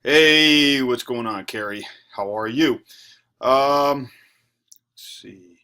Hey, what's going on, Carrie? How are you? Let's see,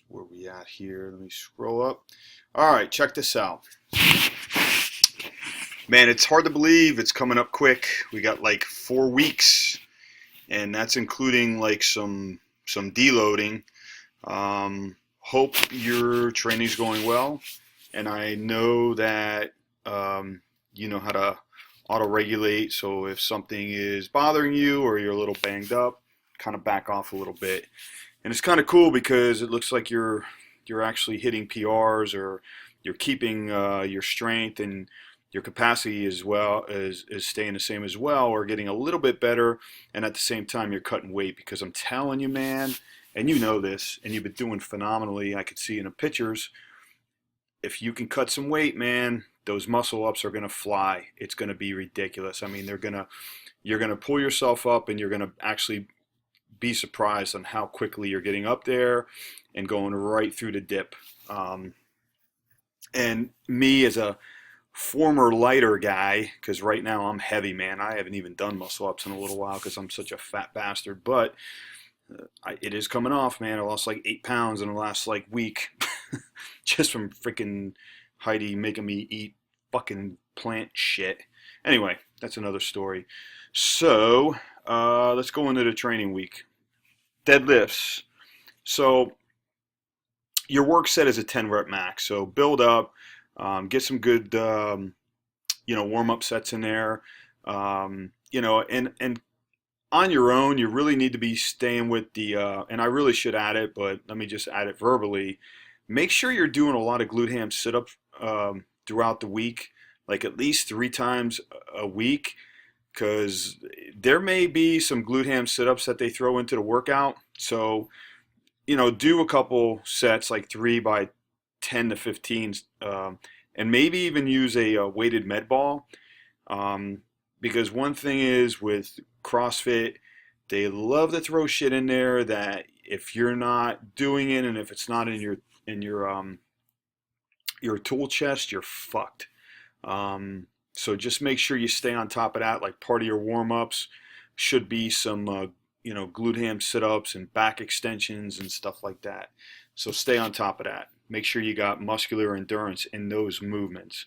where we at here? Let me scroll up. All right, check this out. Man, it's hard to believe it's coming up quick. We got like 4 weeks, and that's including like some deloading. Hope your training's going well, and I know that you know how to auto regulate. So if something is bothering you or you're a little banged up, kind of back off a little bit. And it's kind of cool because it looks like you're actually hitting PRs, or you're keeping your strength and your capacity as well is staying the same as well, or getting a little bit better, and at the same time you're cutting weight. Because I'm telling you, man, and you know this, and you've been doing phenomenally. I could see in the pictures. If you can cut some weight, man, those muscle ups are gonna fly. It's gonna be ridiculous. I mean, you're gonna pull yourself up, and you're gonna actually be surprised on how quickly you're getting up there and going right through the dip. Um, and me as a former lighter guy, because right now I'm heavy, man. I haven't even done muscle ups in a little while because I'm such a fat bastard. But it is coming off, man. I lost like 8 pounds in the last like week, just from freaking Heidi making me eat fucking plant shit. Anyway, that's another story. So let's go into the training week. Deadlifts. So your work set is a 10 rep max. So build up, get some good, warm up sets in there. And on your own, you really need to be staying with the, and I really should add it, but let me just add it verbally. Make sure you're doing a lot of glute ham sit ups throughout the week, like at least 3 times a week, because there may be some glute ham sit ups that they throw into the workout. So do a couple sets, like 3 by 10 to 15, and maybe even use a weighted med ball. Um, because one thing is with CrossFit, they love to throw shit in there that if you're not doing it, and if it's not in your tool chest, you're fucked. So just make sure you stay on top of that. Like part of your warm ups should be some glute ham sit ups and back extensions and stuff like that. So stay on top of that. Make sure you got muscular endurance in those movements.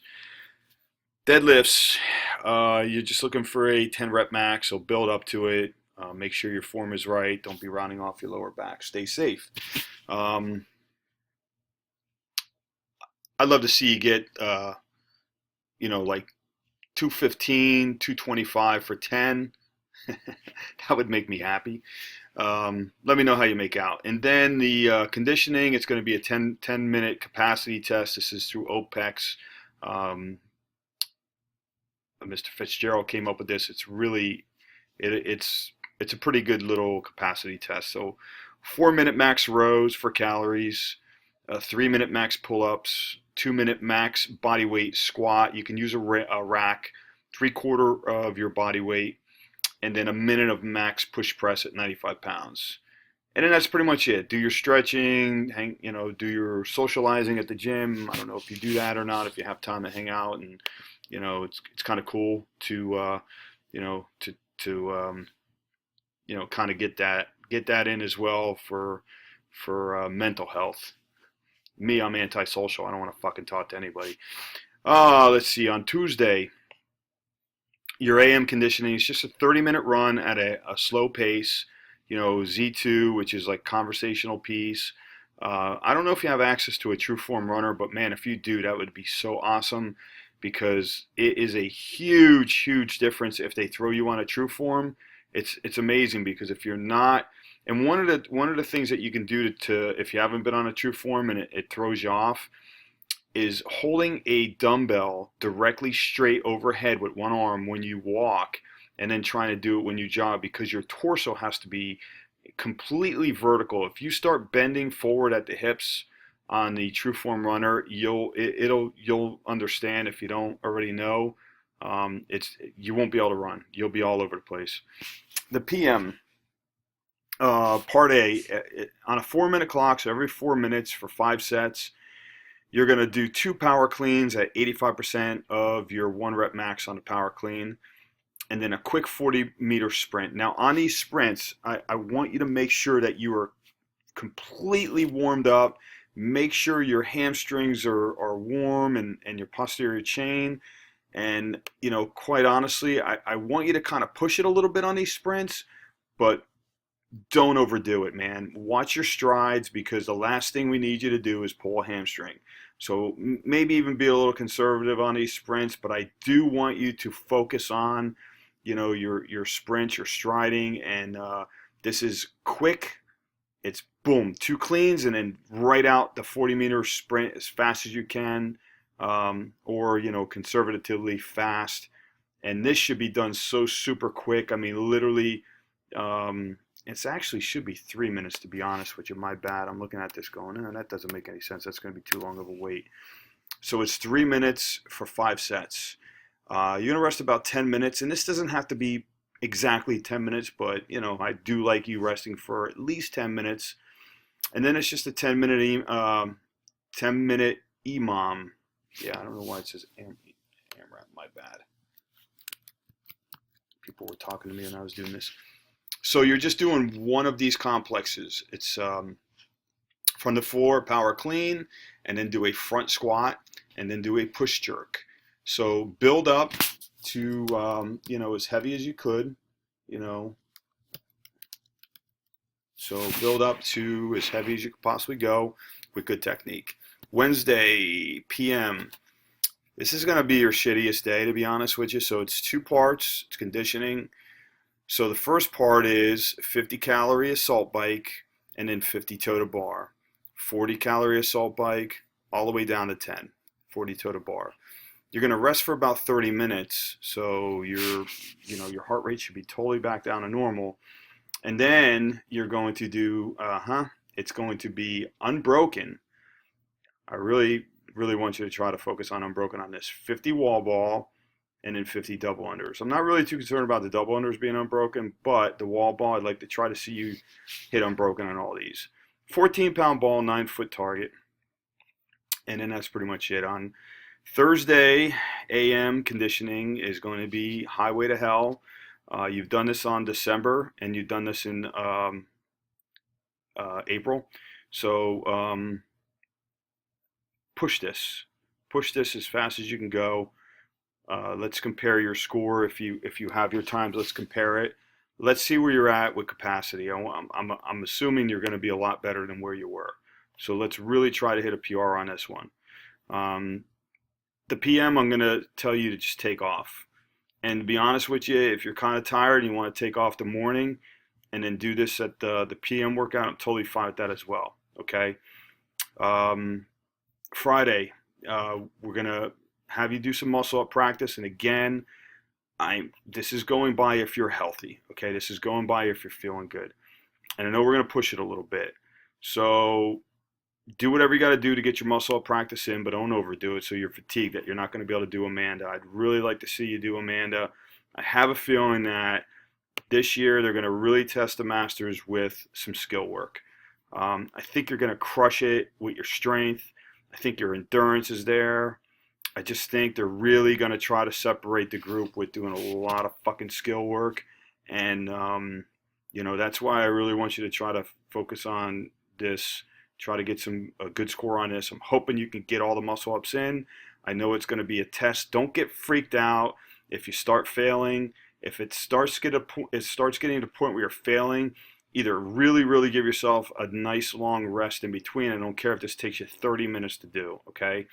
Deadlifts, you're just looking for a 10 rep max, so build up to it. Make sure your form is right. Don't be rounding off your lower back. Stay safe. Um, I'd love to see you get, like 215, 225 for 10. That would make me happy. Let me know how you make out. And then the conditioning, it's going to be a 10-minute capacity test. This is through OPEX. Um, Mr. Fitzgerald came up with this. It's really, it's a pretty good little capacity test. So 4-minute max rows for calories, 3-minute max pull-ups, 2-minute max body weight squat. You can use a rack, 3/4 of your body weight, and then a minute of max push press at 95 pounds. And then that's pretty much it. Do your stretching, do your socializing at the gym. I don't know if you do that or not, if you have time to hang out, and it's kind of cool to kind of get that in as well for mental health. Me, I'm antisocial. I don't want to fucking talk to anybody. Let's see. On Tuesday, your AM conditioning is just a 30-minute run at a slow pace. Z2, which is like conversational piece. I don't know if you have access to a true form runner, but man, if you do, that would be so awesome, because it is a huge, huge difference if they throw you on a true form. It's amazing, because if you're not, and one of the things that you can do to if you haven't been on a true form and it throws you off, is holding a dumbbell directly straight overhead with one arm when you walk, and then trying to do it when you jog, because your torso has to be completely vertical. If you start bending forward at the hips on the true form runner, you'll understand. If you don't already know, it's you won't be able to run. You'll be all over the place. The PM, part A, on a 4-minute clock, so every 4 minutes for 5 sets. You're going to do 2 power cleans at 85% of your 1 rep max on the power clean. and then a quick 40-meter sprint. Now, on these sprints, I want you to make sure that you are completely warmed up. Make sure your hamstrings are warm and your posterior chain. And, quite honestly, I want you to kind of push it a little bit on these sprints, but don't overdo it, man. Watch your strides, because the last thing we need you to do is pull a hamstring. So maybe even be a little conservative on these sprints, but I do want you to focus on, your sprints, your striding, and this is quick. It's boom, 2 cleans, and then right out the 40-meter sprint as fast as you can, or conservatively fast. And this should be done so super quick. I mean, literally. It's actually should be 3 minutes, to be honest with you. My bad. I'm looking at this going, that doesn't make any sense. That's going to be too long of a wait. So it's 3 minutes for 5 sets. You're going to rest about 10 minutes, and this doesn't have to be exactly 10 minutes, but I do like you resting for at least 10 minutes. And then it's just a 10-minute 10-minute EMOM. Yeah, I don't know why it says AMRAP. My bad. People were talking to me when I was doing this. So you're just doing one of these complexes. It's from the floor, power clean, and then do a front squat, and then do a push jerk. So build up to, as heavy as you could, So build up to as heavy as you could possibly go with good technique. Wednesday, PM. This is going to be your shittiest day, to be honest with you. So it's 2 parts. It's conditioning. So the first part is 50-calorie assault bike, and then 50 toe to bar. 40-calorie assault bike, all the way down to 10. 40 toe to bar. You're going to rest for about 30 minutes, so your heart rate should be totally back down to normal. And then you're going to do, it's going to be unbroken. I really, really want you to try to focus on unbroken on this. 50 wall ball, and then 50 double unders. I'm not really too concerned about the double unders being unbroken, but the wall ball, I'd like to try to see you hit unbroken on all these. 14-pound ball, 9-foot target. And then that's pretty much it. On Thursday, AM conditioning is going to be Highway to Hell. You've done this on December, and you've done this in April. So push this. Push this as fast as you can go. Let's compare your score. If you have your times, let's compare it. Let's see where you're at with capacity. I'm assuming you're going to be a lot better than where you were. So let's really try to hit a PR on this one. The PM, I'm going to tell you to just take off. And to be honest with you, if you're kind of tired and you want to take off the morning and then do this at the PM workout, I'm totally fine with that as well. Okay. Friday, we're going to have you do some muscle up practice. And again, this is going by if you're healthy. Okay. This is going by if you're feeling good. And I know we're going to push it a little bit. So do whatever you got to do to get your muscle up practice in, but don't overdo it so you're fatigued that you're not going to be able to do Amanda. I'd really like to see you do Amanda. I have a feeling that this year they're going to really test the masters with some skill work. I think you're going to crush it with your strength. I think your endurance is there. I just think they're really going to try to separate the group with doing a lot of fucking skill work. And, that's why I really want you to try to focus on this, try to get a good score on this. I'm hoping you can get all the muscle ups in. I know it's going to be a test. Don't get freaked out if you start failing. If it starts getting to the point where you're failing, either really, really give yourself a nice long rest in between. I don't care if this takes you 30 minutes to do, okay?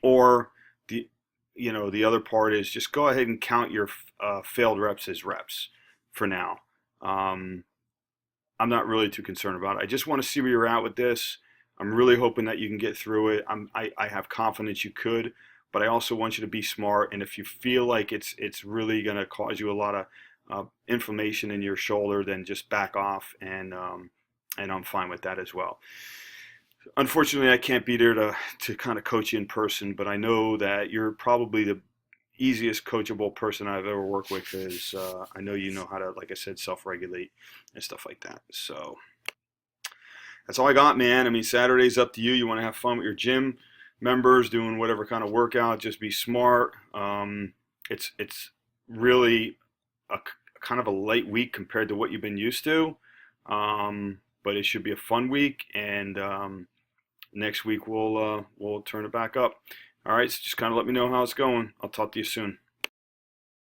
Or the other part is just go ahead and count your failed reps as reps for now. I'm not really too concerned about it. I just want to see where you're at with this. I'm really hoping that you can get through it. I have confidence you could, but I also want you to be smart. And if you feel like it's really going to cause you a lot of inflammation in your shoulder, then just back off, and I'm fine with that as well. Unfortunately, I can't be there to kind of coach you in person, but I know that you're probably the easiest coachable person I've ever worked with, because I know you know how to, like I said, self-regulate and stuff like that. So that's all I got, man. I mean, Saturday's up to you. You want to have fun with your gym members, doing whatever kind of workout, just be smart. it's really kind of a light week compared to what you've been used to. But it should be a fun week, and next week we'll turn it back up. All right, so just kind of let me know how it's going. I'll talk to you soon.